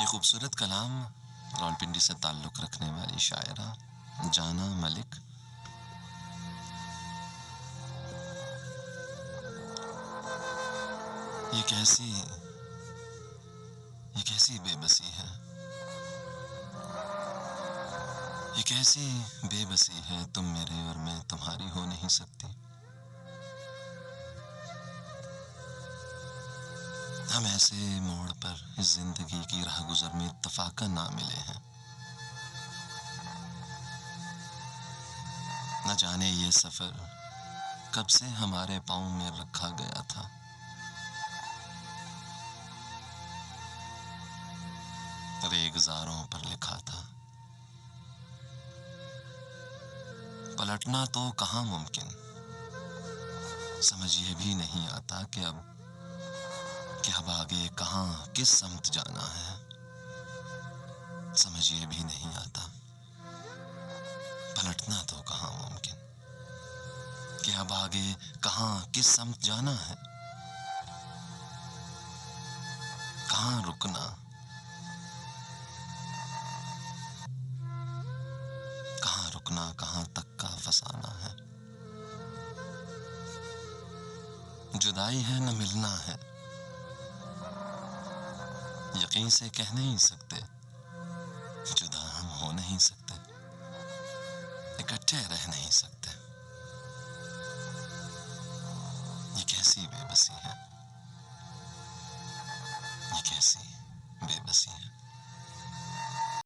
ये खूबसूरत कलाम रावलपिंडी से ताल्लुक़ रखने वाली शायरा जाना मलिक ये कैसी ये कैसी बेबसी है, ये कैसी बेबसी है, तुम मेरे और मैं तुम्हारी हो नहीं सकती। हम ऐसे मोड़ पर इस जिंदगी की राह गुजर में इत्तफाकन ना मिले हैं। न जाने ये सफर कब से हमारे पाँव में रखा गया था। रेगज़ारों पर लिखा था, पलटना तो कहाँ मुमकिन। समझ ये भी नहीं आता कि अब आगे कहाँ किस समत जाना है। समझ ये भी नहीं आता, पलटना तो कहाँ मुमकिन कि अब आगे कहाँ किस समत जाना है। कहाँ रुकना, कहाँ रुकना, कहाँ तक का फसाना है। जुदाई है न मिलना है, यकीन से कह नहीं सकते, जुदा हम हो नहीं सकते, इकट्ठे रह नहीं सकते। ये कैसी बेबसी है, ये कैसी बेबसी है।